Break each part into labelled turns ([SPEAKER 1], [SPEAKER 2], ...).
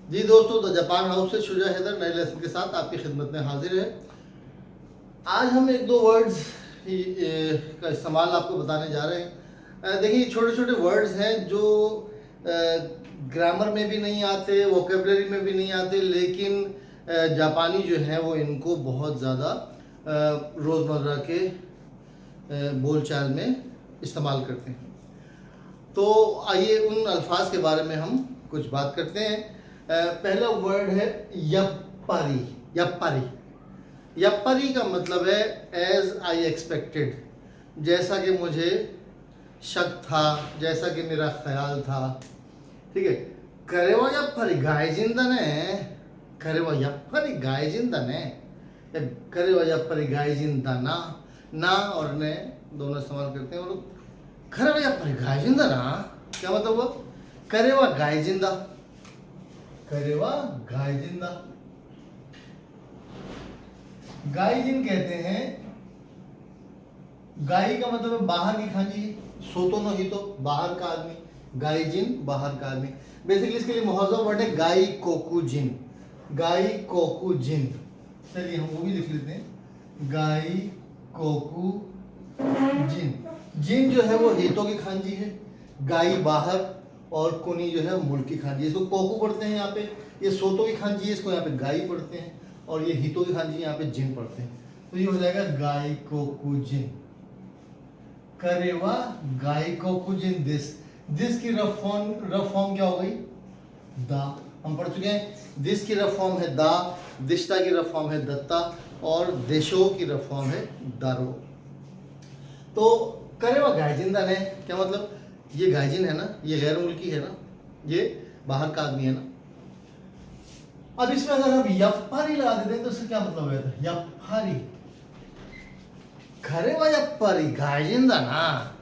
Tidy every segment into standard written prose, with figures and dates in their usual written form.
[SPEAKER 1] जी दोस्तों, the Japan house से शुजा हैदर नए लेसन के साथ आपकी खिदमत में हाजिर है। आज हम एक दो वर्ड्स का इस्तेमाल आपको बताने जा रहे हैं। देखिए, छोटे छोटे वर्ड्स हैं जो ग्रामर में भी नहीं आते, वोकेबलरी में भी नहीं आते, लेकिन जापानी जो है वो इनको बहुत ज़्यादा रोज़मर्रा के बोलचाल में इस्तेमाल करते हैं। तो आइए उन अल्फाज के बारे में हम कुछ बात करते हैं। पहला वर्ड है यप्पारी। यप्पारी यप्पारी का मतलब है एज आई एक्सपेक्टेड, जैसा कि मुझे शक था, जैसा कि मेरा ख्याल था। ठीक है, करेवा यप्पारी गायजिंदा ने, करेवा यप्पारी गायजिंदा ने, करेवा यप्पारी गायजिंदा ना और ने दोनों इस्तेमाल करते हैं वो लोग। करेवा यप्पारी गायजिंदा ना क्या मतलब हुआ? करेवा गायजिंदा, करेवा गायजिंदा। गायजिन कहते हैं, गाई का मतलब है बाहर की खांजी, सोतो नो ही तो बाहर का आदमी, गायजिन बाहर का आदमी। बेसिकली इसके लिए मुहावजा वर्ड है गाई कोकू जिन, गाई कोकू जिन। चलिए हम वो भी लिख लेते हैं, गाई कोकू जिन। जिन जो है वो हितो की खांजी है, गाई बाहर और कुनी जो है मुल्क की खांजी। इसको कोकू पढ़ते हैं यहाँ पे, ये सोतो की खांजी है, इसको यहाँ पे गाई पढ़ते हैं, और ये हितो की खांजी यहाँ पे जिन पढ़ते हैं। तो ये हो जाएगा गाई कोकू जिन। करेवा गाई कोकू जिन दिस। दिस की रफ फॉर्म क्या हो गई? दा। हम पढ़ चुके हैं दिस की रफ फॉर्म है दा, दिश्ता की रफ फॉर्म है दत्ता, और देशो की रफ फॉर्म है दारो। तो करेवा गायजिंदा ने क्या मतलब? ये गायजिन है ना, ये गैर मुल्की है ना, ये बाहर का आदमी है ना। अब इसमें अगर हम यप्पारी लगा देते हैं तो इसका क्या मतलब है? यप्पारी, करेवा यप्पारी गायजिंदा ना,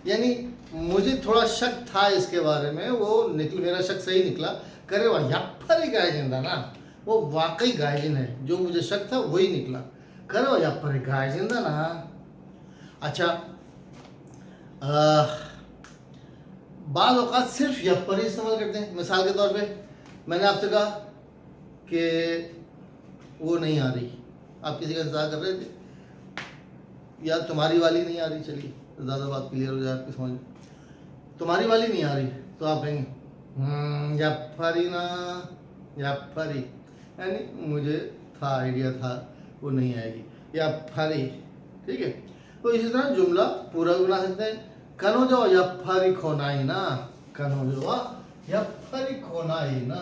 [SPEAKER 1] यानी मुझे थोड़ा शक था इसके बारे में, वो मेरा शक सही निकला। करेवा यप्पारी गायजिंदा ना, वो वाकई गायजिन है, जो मुझे शक था वही निकला। करेवा यप्पारी गायजिंदा ना। अच्छा, बाद औकात सिर्फ यप्पारी इस्तेमाल करते हैं। मिसाल के तौर पे मैंने आपसे कहा कि वो नहीं आ रही, आप किसी का इंतजार कर रहे थे, यार तुम्हारी वाली नहीं आ रही, चलिए ज़्यादा बात क्लियर हो जाए आपकी समझ में, तुम्हारी वाली नहीं आ रही, तो आप कहेंगे यप्पारी ना, यप्पारी, यानी मुझे था, आइडिया था वो नहीं आएगी, यप्पारी। ठीक है, तो इसी तरह जुमला पूरा भी बना सकते हैं। कनोजो यप्पारी खोनाई ना, कनोजो यप्पारी खोनाई ना,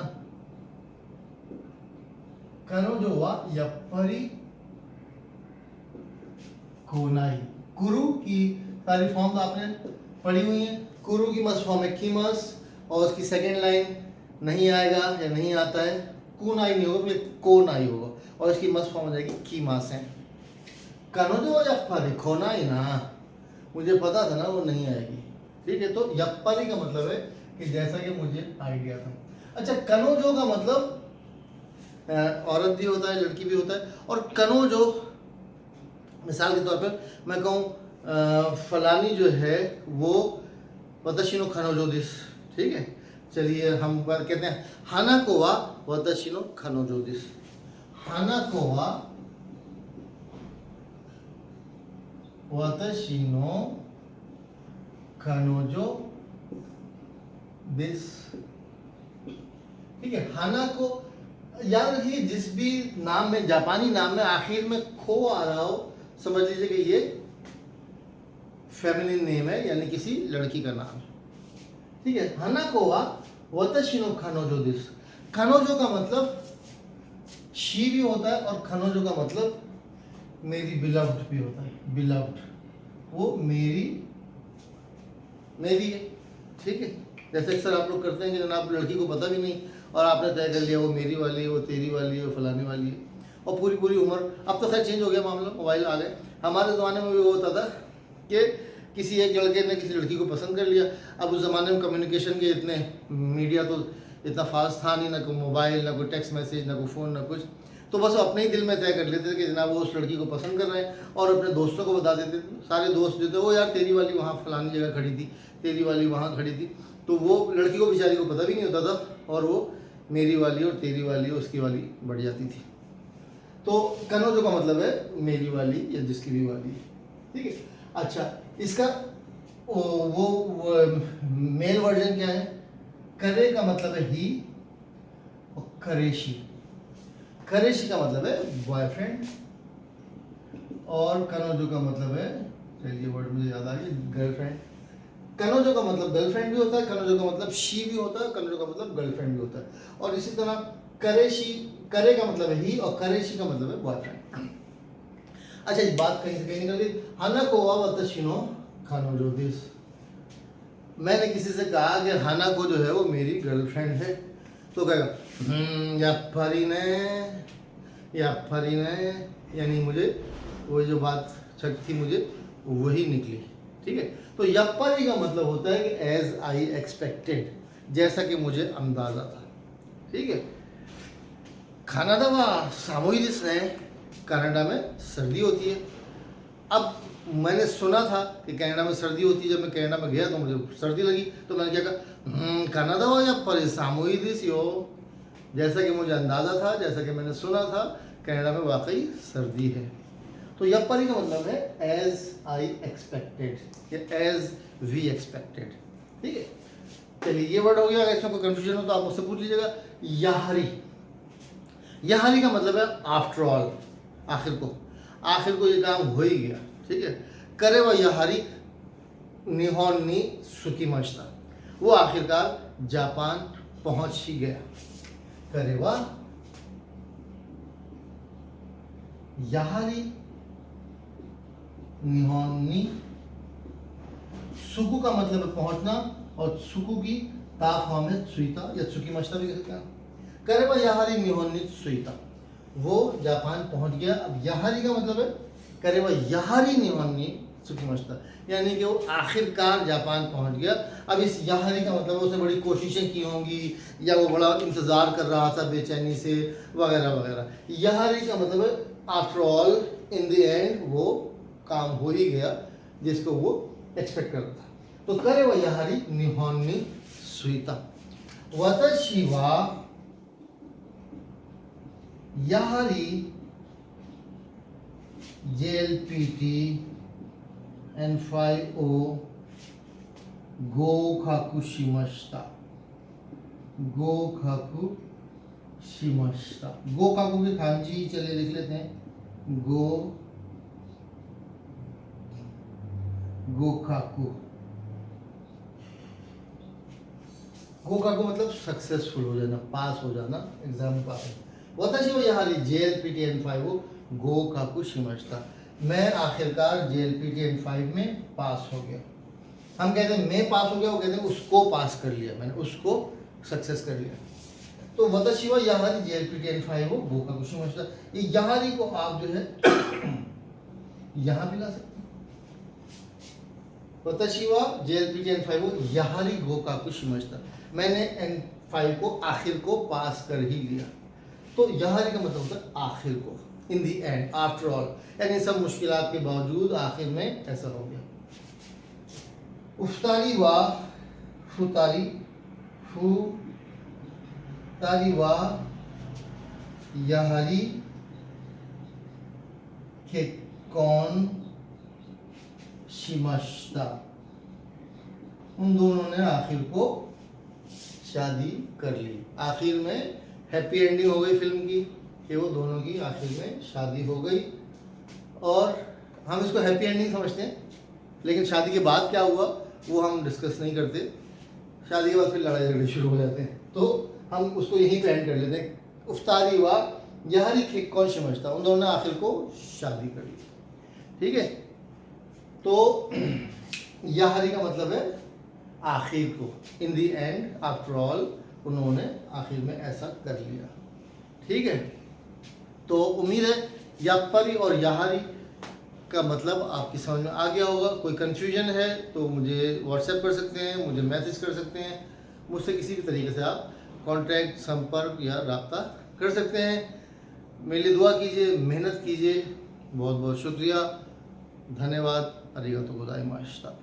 [SPEAKER 1] कनोजो वा यप्पारी खोनाई। कुरु की सारी फॉर्म आपने पढ़ी हुई है। कुरु की मस्ट फॉर्म है कीमस, और उसकी सेकेंड लाइन नहीं आएगा या नहीं आता है, कुनाई नहीं होगा, बल्कि कोनाई होगा, और इसकी मस्ट फॉर्म हो जाएगी कीमास है। कनोजो यप्पारी खोनाई ना, मुझे पता था ना वो नहीं आएगी। ठीक है, तो यप्पारी का मतलब है कि जैसा कि मुझे आइडिया था। अच्छा, कनोजो का मतलब औरत भी होता है, लड़की भी होता है। और कनोजो, मिसाल के तौर पर मैं कहूँ फलानी जो है वो वतशिनो खनोजो दिस। ठीक है, चलिए हम कहते हैं हाना को वा वतशिनो खनोजो दिस। हाना को वा वतशिनो खनोजो दिस। ठीक है, हाना को याद रखिए, जिस भी नाम में, जापानी नाम में आखिर में खो आ रहा हो, समझ लीजिए कि ये फेमिनिन नेम है, यानी किसी लड़की का नाम। ठीक है, हाना को वा वतशिनो खनोजो दिस। खनोजो का मतलब शी भी होता है, और खनोजो का मतलब मेरी बिलव्ड भी होता है। बिलव्ड, वो मेरी है। ठीक है, जैसे अक्सर आप लोग करते हैं कि जनाब लड़की को पता भी नहीं, और आपने तय कर लिया वो मेरी वाली है, वो तेरी वाली है, वो फलानी वाली है, और पूरी पूरी उम्र। अब तो खैर चेंज हो गया मामला, मोबाइल आ गए। हमारे ज़माने में भी वो होता था कि किसी एक लड़के ने किसी लड़की को पसंद कर लिया। अब उस ज़माने में कम्युनिकेशन के इतने, मीडिया तो इतना फास्ट था नहीं, ना कोई मोबाइल, ना कोई टेक्स्ट मैसेज, ना कोई फ़ोन, ना कुछ। तो बस अपने ही दिल में तय कर लेते थे कि जनाब वो उस लड़की को पसंद कर रहे हैं, और अपने दोस्तों को बता देते थे। सारे दोस्त जो थे वो, यार तेरी वाली वहाँ फलानी जगह खड़ी थी, तेरी वाली वहाँ खड़ी थी। तो वो लड़की को बेचारी को पता भी नहीं होता था, और वो मेरी वाली और तेरी वाली उसकी वाली बढ़ जाती थी। तो कनोजो का मतलब है मेरी वाली या जिसकी भी वाली, ठीक है। अच्छा, इसका वो मेल वर्जन क्या है? करे का मतलब है ही और करेशी, करेशी का मतलब है बॉयफ्रेंड और कनोजो का मतलब है, चलिए वर्ड मुझे याद आ गया, गर्लफ्रेंड। कनोजो का मतलब गर्लफ्रेंड भी होता है, कनोजो का मतलब शी भी होता है, कनोजो का मतलब गर्लफ्रेंड भी होता है। और इसी तरह करेशी, करे का मतलब है ही और करेशी का मतलब है बॉयफ्रेंड। अच्छा, इस बात कहीं से कहीं निकल गई। हानाको वा वताशी नो कनोजो देसु। मैंने किसी से कहा कि हानाको जो है वो मेरी गर्लफ्रेंड है, तो कहेगा या फरीने, यानी मुझे वो जो बात छट थी मुझे वही निकली, ठीक है। तो यप्परी का मतलब होता है कि एज आई एक्सपेक्टेड, जैसा कि मुझे अंदाजा था, ठीक है। कनाडा वा सामोई ने, कनाडा में सर्दी होती है। अब मैंने सुना था कि कनाडा में सर्दी होती है, जब मैं कनाडा में गया तो मुझे सर्दी लगी, तो मैंने क्या कहा, कनाडा वा या पर सामोई दिस यो, जैसा कि मुझे अंदाज़ा था, जैसा कि मैंने सुना था, कनाडा में वाकई सर्दी है। तो यप्परी का मतलब है एज आई एक्सपेक्टेड या एज वी एक्सपेक्टेड, ठीक है। चलिए, ये वर्ड हो गया। अगर इसमें कोई कंफ्यूजन हो तो आप मुझसे पूछ लीजिएगा। याहरी, याहरी का मतलब है आफ्टर ऑल, आखिर को ये काम हो ही गया, ठीक है। करे व याहरी निहोन नी सुकीमाशिता, वो आखिरकार जापान पहुंच ही गया। करे व याहरी निहोन नी, सुकु का मतलब है पहुंचना और सुकु की ताप फॉर्म है सुईता या सुकीमाशिता भी कह सकते हैं। करे व याहरी निहोन नी सुईता, वो जापान पहुंच गया। अब याहरी का मतलब है करे व याहरी निहोन नी सुकीमाशिता, यानी कि वो आखिरकार जापान पहुंच गया। अब इस याहरी का मतलब उसने बड़ी कोशिशें की होंगी या वो बड़ा इंतज़ार कर रहा था बेचैनी से, वगैरह वगैरह। याहरी का मतलब है after all, in the end वो काम हो ही गया जिसको वो एक्सपेक्ट करता था। तो करे व याहरी निहोन नी सुईता, वताशी वा याहरी JLPT N5O गोकाकु शिमाशिता, गोकाकु शिमाशिता। गोकाकु के खांजी चलिए लिख लेते हैं, गोकाकु। गोकाकु मतलब सक्सेसफुल हो जाना, पास हो जाना, एग्जाम में पास। वताशी वा याहरी JLPT N5O गोकाकु शिमाशिता, मैं आखिरकार JLPT N5 में पास हो गया। हम कहते हैं मैं पास हो गया, वो कहते हैं उसको पास कर लिया, मैंने उसको सक्सेस कर लिया। तो वताशी वा याहरी JLPT N5O गोकाकु शिमाशिता, ये याहरी को आप जो है यहाँ भी ला सकते हैं। वताशी वा JLPT N5O याहरी गोकाकु शिमाशिता, मैंने N5 को आखिर को पास कर ही लिया। तो याहरी का मतलब होता है आखिर को, इन दी एंड, आफ्टर ऑल, यानी सब मुश्किलात के बावजूद आखिर में ऐसा हो गया। उफ्तारी वा फुतारी, फुतारी वा याहरी के कौन शिमाशिता, उन दोनों ने आखिर को शादी कर ली। आखिर में हैप्पी एंडिंग हो गई फिल्म की कि वो दोनों की आखिर में शादी हो गई। और हम इसको हैप्पी एंडिंग समझते हैं, लेकिन शादी के बाद क्या हुआ वो हम डिस्कस नहीं करते। शादी के बाद फिर लड़ाई झगड़े शुरू हो जाते हैं, तो हम उसको यहीं पे एंड कर लेते हैं। उफ्तारी वा याहरी के कौन शिमाशिता, उन दोनों ने आखिर को शादी कर ली, ठीक है। तो याहरी का मतलब है आखिर को, इन दी एंड, आफ्टर ऑल, उन्होंने आखिर में ऐसा कर लिया, ठीक है। तो उम्मीद है याप्परी और याहरी का मतलब आपकी समझ में आ गया होगा। कोई कन्फ्यूजन है तो मुझे व्हाट्सएप कर सकते हैं, मुझे मैसेज कर सकते हैं, मुझसे किसी भी तरीके से आप कांटेक्ट, संपर्क या राब्ता कर सकते हैं। मेरे लिए दुआ कीजिए, मेहनत कीजिए। बहुत बहुत शुक्रिया, धन्यवाद, अरिगातो गोजाइमाशिता।